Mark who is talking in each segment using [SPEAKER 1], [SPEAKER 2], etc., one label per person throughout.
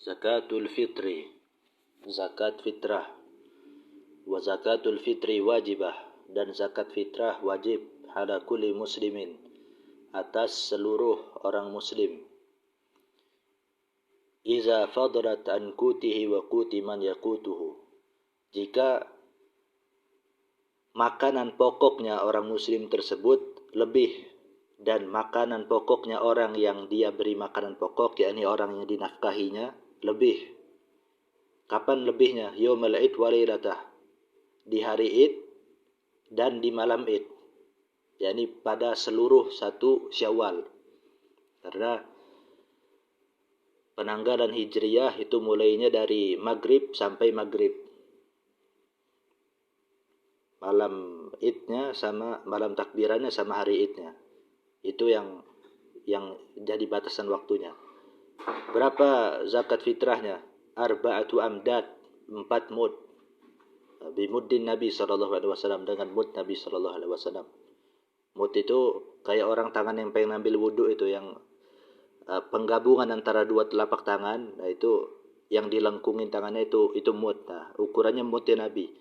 [SPEAKER 1] Zakatul fitri, zakat fitrah. Wa zakatul fitri wajibah, dan zakat fitrah wajib ala kulli muslimin, atas seluruh orang muslim. Iza fadrat an kutihi wa kuti man yakutuhu, jika makanan pokoknya orang muslim tersebut lebih dan makanan pokoknya orang yang dia beri makanan pokok, yakni orang yang dinafkahinya, lebih. Kapan lebihnya? Yaumul id wa lailatah, di hari id dan di malam id, yakni pada seluruh 1 Syawal. Karena penanggalan Hijriyah itu mulainya dari maghrib sampai maghrib. Malam idnya sama malam takbirannya sama hari idnya. Itu yang jadi batasan waktunya. Berapa zakat fitrahnya? Arba'atu amdad, 4 mud. Bimuddin Nabi SAW, dengan mud Nabi SAW. Mud itu kayak orang tangan yang pengen ambil wudhu itu, yang penggabungan antara 2 telapak tangan. Nah itu yang dilengkungin tangannya itu mud. Nah, ukurannya mudnya Nabi.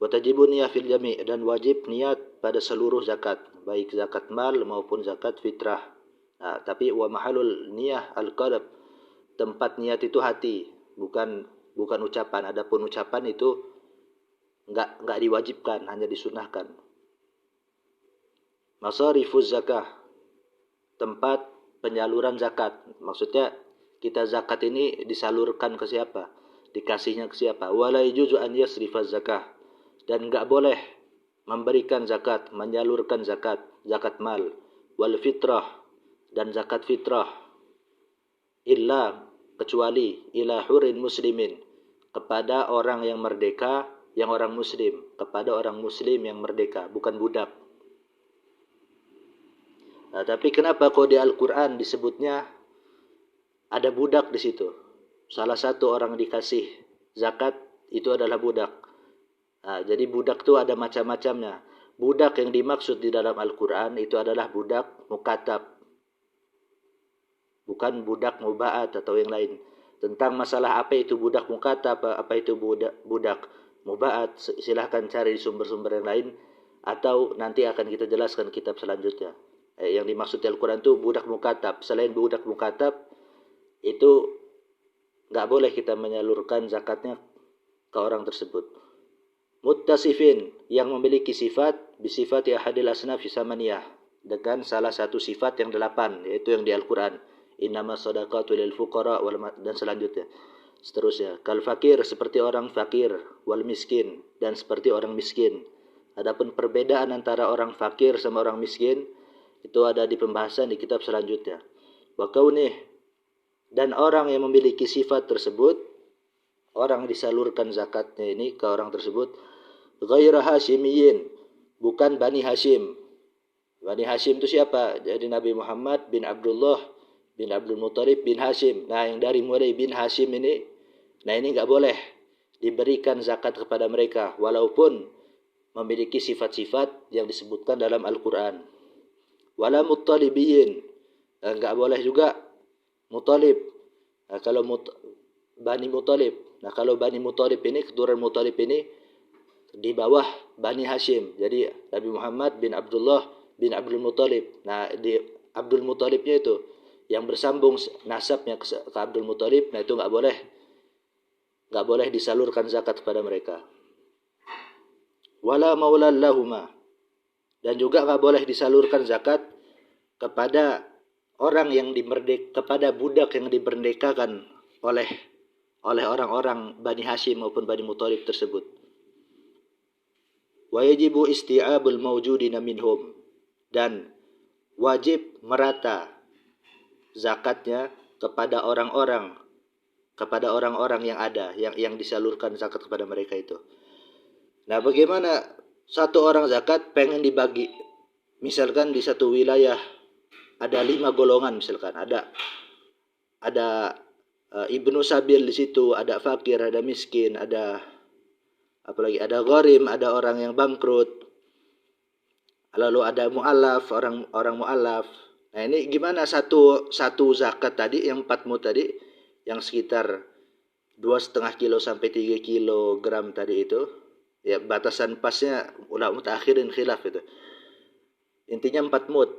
[SPEAKER 1] Wa tajibu niyah fil jami', dan wajib niat pada seluruh zakat, baik zakat mal maupun zakat fitrah. Nah, tapi wa mahalul niyah al-qalb, tempat niat itu hati, bukan ucapan. Adapun ucapan itu enggak diwajibkan, hanya disunahkan. Masarifuz zakah, tempat penyaluran zakat. Maksudnya kita zakat ini disalurkan ke siapa? Dikasihnya ke siapa? Wala yajuzu an yasrifaz zakah, dan enggak boleh memberikan zakat, menyalurkan zakat mal, wal fitrah, dan zakat fitrah, illa, kecuali, ila hurin muslimin, kepada orang yang merdeka, yang orang muslim, kepada orang muslim yang merdeka, bukan budak. Nah, tapi kenapa kok di Al-Quran disebutnya ada budak di situ? Salah satu orang dikasih zakat itu adalah budak. Nah, jadi budak itu ada macam-macamnya. Budak yang dimaksud di dalam Al-Quran itu adalah budak mukatab, bukan budak muba'at atau yang lain. Tentang masalah apa itu budak mukatab, apa itu budak muba'at, silahkan cari sumber-sumber yang lain, atau nanti akan kita jelaskan kitab selanjutnya. Yang dimaksud di Al-Quran itu budak mukatab. Selain budak mukatab, itu nggak boleh kita menyalurkan zakatnya ke orang tersebut. Muttasifin, yang memiliki sifat bisifati ahadil asnaf samaniyah, dengan salah satu sifat yang 8, yaitu yang di Al-Quran. Innamas shadaqatu lil fuqara dan selanjutnya. Seterusnya, kal fakir, seperti orang fakir, wal miskin, dan seperti orang miskin. Adapun perbedaan antara orang fakir sama orang miskin itu ada di pembahasan di kitab selanjutnya. Wa kaunih, dan orang yang memiliki sifat tersebut, orang disalurkan zakatnya ini ke orang tersebut, ghaira Hashimiyin, bukan Bani Hashim. Bani Hashim itu siapa? Jadi Nabi Muhammad bin Abdullah bin Abdul Muttalib bin Hashim. Nah, yang dari mulai bin Hashim ini, nah ini enggak boleh diberikan zakat kepada mereka, walaupun memiliki sifat-sifat yang disebutkan dalam Al-Quran. Wala Muttalibiyin, enggak boleh juga Muttalib. Nah, kalau Bani Muttalib. Nah, kalau Bani Muttalib ini, keturunan Muttalib ini di bawah Bani Hashim. Jadi Nabi Muhammad bin Abdullah bin Abdul Muttalib. Nah, di Abdul Muttalibnya itu yang bersambung nasabnya ke Abdul Muttalib, nah itu enggak boleh disalurkan zakat kepada mereka. Wala maulal lahuma, dan juga enggak boleh disalurkan zakat kepada orang yang kepada budak yang dimerdekakan oleh orang-orang Bani Hashim maupun Bani Muttalib tersebut. Wa yajibu isti'abul mawjudina minhum, dan wajib merata zakatnya kepada orang-orang yang ada, yang disalurkan zakat kepada mereka itu. Nah, bagaimana satu orang zakat pengen dibagi? Misalkan di satu wilayah ada 5 golongan, misalkan ada ibnu sabil di situ, ada fakir, ada miskin, ada apalagi ada gharim, ada orang yang bangkrut, lalu ada mu'allaf, orang mu'allaf. Nah, ini gimana satu zakat tadi yang 4 mud tadi, yang sekitar 2,5 kilo sampai 3 kilogram tadi itu, ya batasan pasnya ulama mutakhirin khilaf itu. Intinya 4 mud.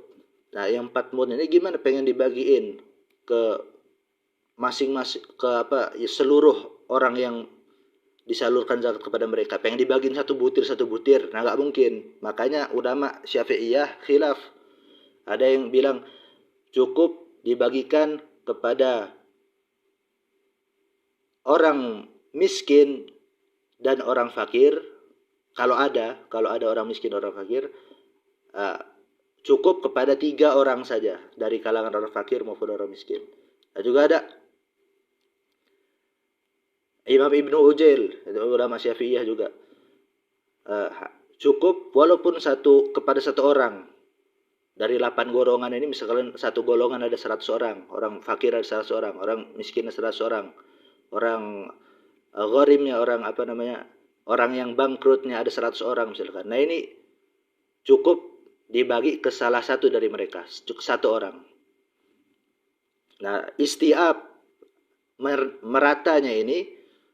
[SPEAKER 1] Nah, yang 4 mud ini gimana pengen dibagiin ke masing-masing, ke apa ya, seluruh orang yang disalurkan zakat kepada mereka. Pengen dibagiin satu butir. Nah, nggak mungkin. Makanya ulama Syafi'iyah khilaf. Ada yang bilang cukup dibagikan kepada orang miskin dan orang fakir. Kalau ada orang miskin, orang fakir, cukup kepada 3 orang saja dari kalangan orang fakir maupun orang miskin. Nah, juga ada Imam Ibnu Ujail, itu ulama Syafi'iyah juga. Cukup walaupun kepada satu orang. Dari 8 golongan ini, misalkan satu golongan ada 100 orang, orang fakir ada 100 orang, orang miskin ada 100 orang, orang gharimnya, orang orang yang bangkrutnya ada 100 orang misalkan. Nah, ini cukup dibagi ke salah satu dari mereka, satu orang. Nah, istiab meratanya ini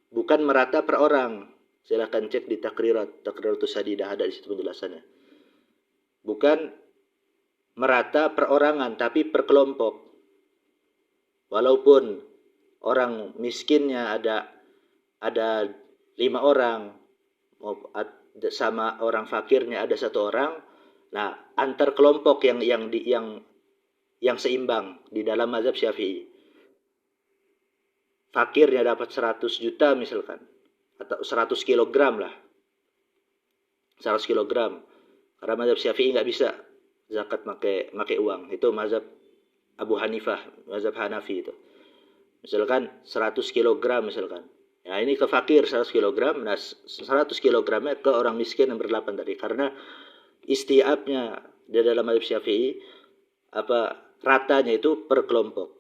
[SPEAKER 1] bukan merata per orang. Silakan cek di Takriratus Sadidah, ada di situ penjelasannya. Bukan merata perorangan, tapi per kelompok. Walaupun orang miskinnya ada 5 orang, sama orang fakirnya ada 1 orang. Nah, antar kelompok yang seimbang di dalam mazhab Syafi'i. Fakirnya dapat 100 juta misalkan, atau 100 kilogram lah. 100 kilogram. Karena mazhab Syafi'i nggak bisa zakat pakai uang. Itu mazhab Abu Hanifah, mazhab Hanafi itu. Misalkan 100 kilogram misalkan. Ya, ini ke fakir 100 kilogram, nah 100 kilogramnya ke orang miskin yang ber-8 tadi. Karena istiabnya di dalam mazhab Syafi'i ratanya itu per kelompok.